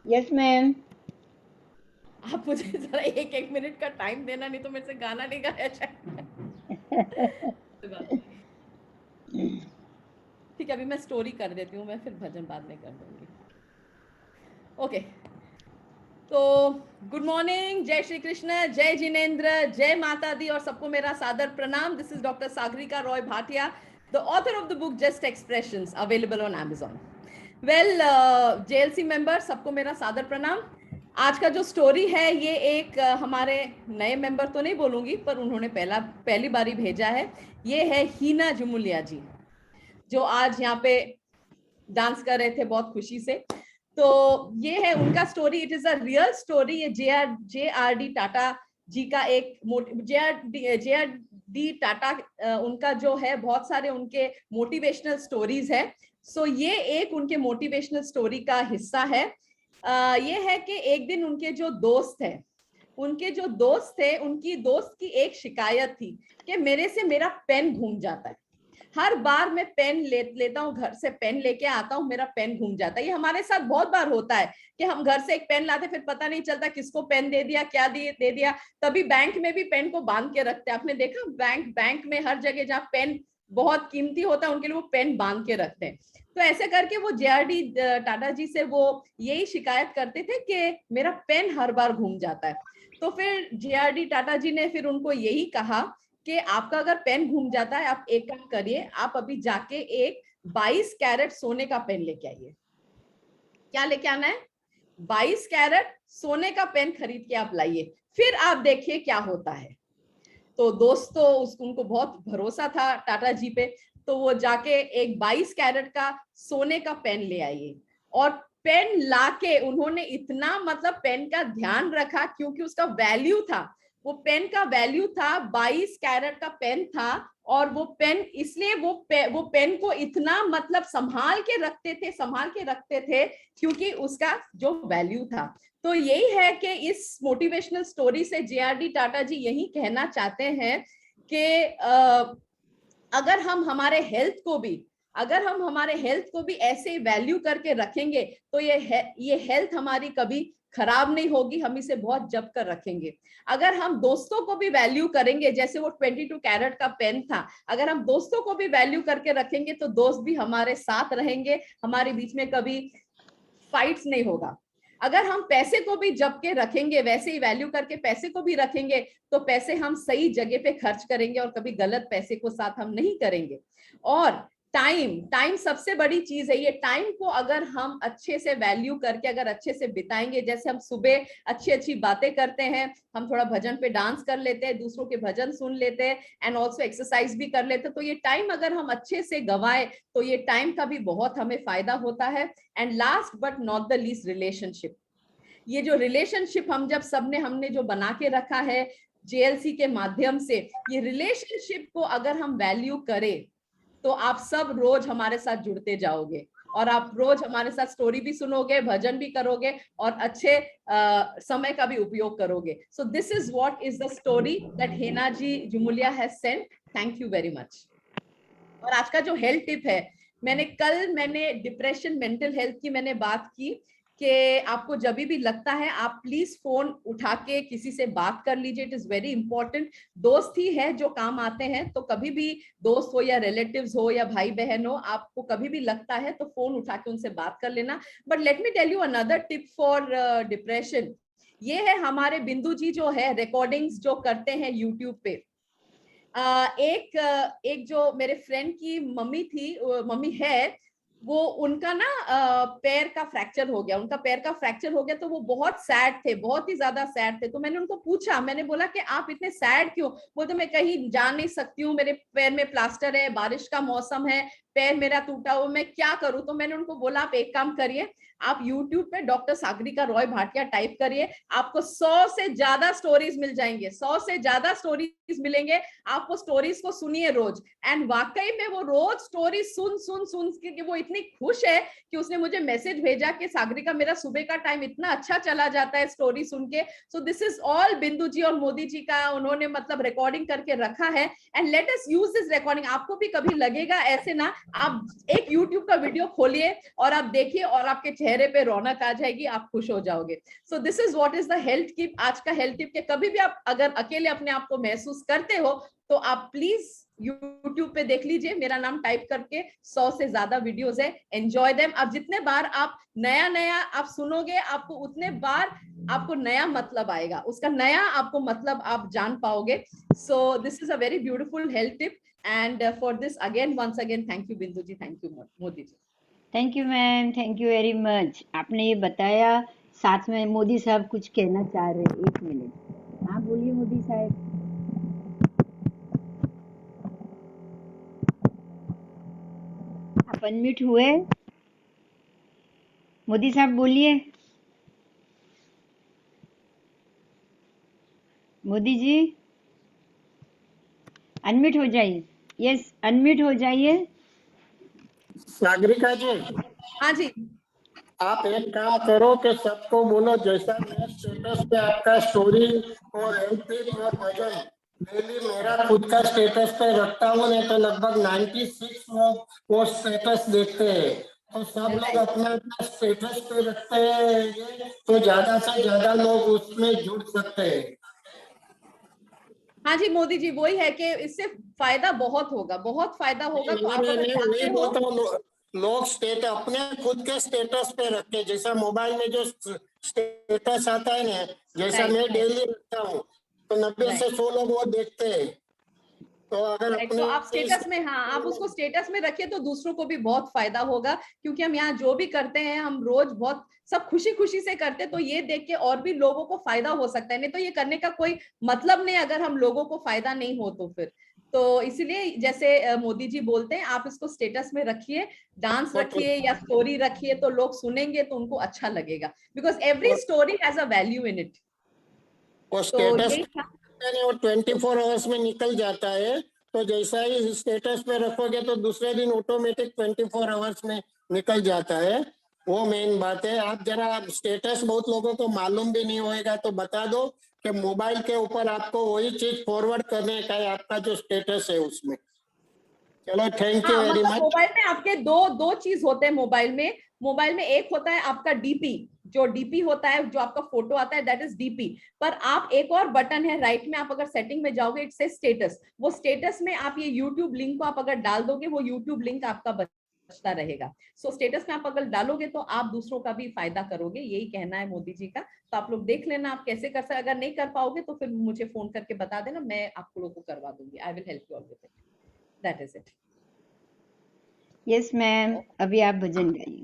Yes ma'am. आप मुझे जरा एक एक मिनट का टाइम देना, नहीं तो मेरे से गाना नहीं गाया जाएगा। ठीक है, अभी मैं स्टोरी कर देती हूँ, मैं फिर भजन बाद में कर दूंगी। ओके, तो गुड मॉर्निंग, जय श्री कृष्ण, जय जिनेन्द्र, जय माता दी और सबको मेरा सादर प्रणाम। This is doctor Sagarika Roy Bhatia, the author of the book just expressions, available on Amazon। Well, JLC member सबको मेरा सादर प्रणाम। आज का जो स्टोरी है ये एक हमारे नए मेंबर तो नहीं बोलूंगी, पर उन्होंने पहली बारी भेजा है। ये है हीना जुमुलिया जी, जो आज यहाँ पे डांस कर रहे थे बहुत खुशी से। तो ये है उनका story, it is a real story. ये जे आर डी टाटा जी का एक जे आर डी टाटा, उनका जो है बहुत सारे उनके मोटिवेशनल स्टोरीज है। सो ये एक उनके मोटिवेशनल स्टोरी का हिस्सा है। ये है कि एक दिन उनके जो दोस्त थे, उनकी दोस्त की एक शिकायत थी कि मेरे से मेरा पेन घूम जाता है। हर बार मैं पेन लेता हूँ, घर से पेन लेके आता हूँ, मेरा पेन घूम जाता है। ये हमारे साथ बहुत बार होता है कि हम घर से एक पेन लाते, फिर पता नहीं चलता किसको पेन दे दिया, क्या दे दिया। तभी बैंक में भी पेन को बांध के रखते हैं। आपने देखा, बैंक में हर जगह जहाँ पेन बहुत कीमती होता है, उनके लिए वो पेन बांध के रखते हैं। तो ऐसे करके वो JRD टाटा जी से वो यही शिकायत करते थे कि मेरा पेन हर बार घूम जाता है। तो फिर JRD टाटा जी ने फिर उनको यही कहा कि आपका अगर पेन घूम जाता है, आप एक काम करिए, आप अभी जाके एक 22 कैरेट सोने का पेन लेके आइए। क्या लेके आना है? 22 कैरेट सोने का पेन खरीद के आप लाइए, फिर आप देखिए क्या होता है। तो दोस्तों, उनको बहुत भरोसा था टाटा जी पे, तो वो जाके एक 22 कैरेट का सोने का पेन ले आइए। और पेन लाके उन्होंने इतना, मतलब पेन का ध्यान रखा, क्योंकि उसका वैल्यू था, वो पेन का वैल्यू था, 22 कैरेट का पेन था। और वो पेन इसलिए वो पेन को इतना, मतलब संभाल के रखते थे, क्योंकि उसका जो वैल्यू था। तो यही है कि इस मोटिवेशनल स्टोरी से JRD टाटा जी यही कहना चाहते हैं कि अगर हम हमारे हेल्थ को भी ऐसे वैल्यू करके रखेंगे, तो ये हेल्थ हमारी कभी खराब नहीं होगी, हम इसे बहुत जप कर रखेंगे। अगर हम दोस्तों को भी वैल्यू करेंगे, जैसे वो 22 कैरेट का पेन था, अगर हम दोस्तों को भी वैल्यू करके रखेंगे, तो दोस्त भी हमारे साथ रहेंगे, हमारे बीच में कभी फाइट्स नहीं होगा। अगर हम पैसे को भी जप के रखेंगे, वैसे ही वैल्यू करके पैसे को भी रखेंगे, तो पैसे हम सही जगह पे खर्च करेंगे और कभी गलत पैसे को साथ हम नहीं करेंगे। और टाइम सबसे बड़ी चीज है। ये टाइम को अगर हम अच्छे से वैल्यू करके अगर अच्छे से बिताएंगे, जैसे हम सुबह अच्छी अच्छी बातें करते हैं, हम थोड़ा भजन पे डांस कर लेते हैं, दूसरों के भजन सुन लेते हैं, एंड ऑल्सो एक्सरसाइज भी कर लेते हैं, तो ये टाइम अगर हम अच्छे से गवाए, तो ये टाइम का भी बहुत हमें फायदा होता है। And last but not the least, relationship. ये जो रिलेशनशिप हमने जो बना के रखा है JLC के माध्यम से, ये रिलेशनशिप को अगर हम वैल्यू करें, तो आप सब रोज हमारे साथ जुड़ते जाओगे, और आप रोज हमारे साथ स्टोरी भी सुनोगे, भजन भी करोगे, और अच्छे समय का भी उपयोग करोगे। So this is what is the story that Hena ji Jumulia has sent. Thank you very much. और आज का जो हेल्थ टिप है, मैंने डिप्रेशन, मेंटल हेल्थ की मैंने बात की कि आपको जब भी लगता है, आप प्लीज फोन उठा के किसी से बात कर लीजिए, इट इज वेरी इंपॉर्टेंट। दोस्त ही है जो काम आते हैं, तो कभी भी दोस्त हो या रिलेटिव्स हो या भाई बहन हो, आपको कभी भी लगता है तो फोन उठा के उनसे बात कर लेना। But let me tell you another tip for depression. ये है, हमारे बिंदु जी जो है रिकॉर्डिंग्स जो करते हैं यूट्यूब पे। एक जो मेरे फ्रेंड की मम्मी है, वो उनका ना पैर का फ्रैक्चर हो गया, तो वो बहुत सैड थे, बहुत ही ज्यादा सैड थे। तो मैंने उनको पूछा, मैंने बोला कि आप इतने सैड क्यों? बोलते मैं कहीं जा नहीं सकती हूँ, मेरे पैर में प्लास्टर है, बारिश का मौसम है, पैर मेरा टूटा हुआ, मैं क्या करूं? तो मैंने उनको बोला, आप एक काम करिए, आप यूट्यूब पे डॉक्टर सागरिका रॉय भाटिया टाइप करिए, आपको 100 से ज्यादा स्टोरीज मिल जाएंगे, 100 से ज्यादा स्टोरीज मिलेंगे, आप वो स्टोरीज को सुनिए रोज। एंड वाकई में वो रोज स्टोरी सुन सुन सुन के वो इतनी खुश है कि उसने मुझे मैसेज भेजा कि सागरिका मेरा सुबह का टाइम इतना अच्छा चला जाता है स्टोरी सुन के। सो दिस इज ऑल बिंदु जी और मोदी जी का, उन्होंने मतलब रिकॉर्डिंग करके रखा है। And let us use this recording. आपको भी कभी लगेगा ऐसे ना, आप एक यूट्यूब का वीडियो खोलिए और आप देखिए और आपके चेहरे पे रौनक आ जाएगी, आप खुश हो जाओगे। सो this is what is the health tip, आज का हेल्थ टिप। के कभी भी आप अगर अकेले अपने आप को महसूस करते हो तो आप प्लीज YouTube पे देख लीजिए, मेरा नाम टाइप करके 100 से ज्यादा वीडियोस है, एंजॉय देम। अब जितने बार आप नया नया आप सुनोगे, आपको उतने बार आपको नया मतलब आएगा, उसका नया आपको मतलब आप जान पाओगे। So this is a very beautiful health tip and for this again once again thank you Bindu ji, thank you Modi ji. Thank you ma'am, thank you very much. आपने ये बताया, साथ में मोदी साहब कुछ कहना चाह रहे हैं, 1 मिनट। हाँ बोलिए मोदी साहब। आप अनम्यूट हुए, मोदी साहब बोलिए। मोदी जी अनम्यूट हो जाइए। यस, अनम्यूट हो जाइए। सागरिका जी, हाँ जी, आप एक काम करो कि सबको बोलो, जैसा मैं स्टेटस पे आपका स्टोरी और एंट्री और भजन डेली मेरा खुद का स्टेटस पे रखता हूँ, नहीं तो लगभग 96 लोग वो स्टेटस देखते हैं। तो सब लोग अपना अपना स्टेटस पे रखते हैं तो ज्यादा से ज्यादा लोग उसमें जुड़ सकते हैं। हाँ जी मोदी जी, वही है कि इससे फायदा बहुत होगा, बहुत फायदा होगा। तो आप अगर चाहते हो, लोग स्टेटस अपने खुद के स्टेटस पे रखे, जैसा मोबाइल में जो स्टेटस आता है ना, जैसा मैं डेली रखता हूँ, तो 90 से 100 लोग वो देखते हैं। तो अगर तो आप स्टेटस में, हाँ आप उसको स्टेटस में रखिए तो दूसरों को भी बहुत फायदा होगा। क्योंकि हम यहाँ जो भी करते हैं, हम रोज बहुत सब खुशी खुशी से करते हैं, तो ये देख के और भी लोगों को फायदा हो सकता है। नहीं तो ये करने का कोई मतलब नहीं अगर हम लोगों को फायदा नहीं हो तो फिर। तो इसलिए जैसे मोदी जी बोलते हैं, आप इसको स्टेटस में रखिए, डांस रखिए या स्टोरी रखिए, तो लोग सुनेंगे तो उनको अच्छा लगेगा। Because every story has a value in it. वो स्टेटस 24 आवर्स में निकल जाता है, तो जैसा ही स्टेटस पे रखोगे तो दूसरे दिन ऑटोमेटिक 24 आवर्स में निकल जाता है। वो मेन बात है। आप जरा स्टेटस बहुत लोगों को मालूम भी नहीं होएगा तो बता दो कि मोबाइल के ऊपर आपको वही चीज फॉरवर्ड करने का है, आपका जो स्टेटस है उसमें। चलो, थैंक यू हाँ वेरी मतलब मच। मोबाइल में आपके दो दो चीज होते हैं मोबाइल में एक होता है आपका डीपी, जो डीपी होता है, जो आपका फोटो आता है, दैट इज डीपी। पर आप एक और बटन है राइट में, आप अगर सेटिंग में जाओगे, इट से स्टेटस। वो स्टेटस में आप ये यूट्यूब लिंक को आप अगर डाल दोगे, वो यूट्यूब लिंक आपका बचता रहेगा। सो स्टेटस में आप अगर डालोगे तो आप दूसरों का भी फायदा करोगे, यही कहना है मोदी जी का। तो आप लोग देख लेना आप कैसे कर सकते। अगर नहीं कर पाओगे तो फिर मुझे फोन करके बता देना, मैं आप लोगों को करवा दूंगी। I will help you all with it, that is it. Yes ma'am, अभी आप भजन गाइए।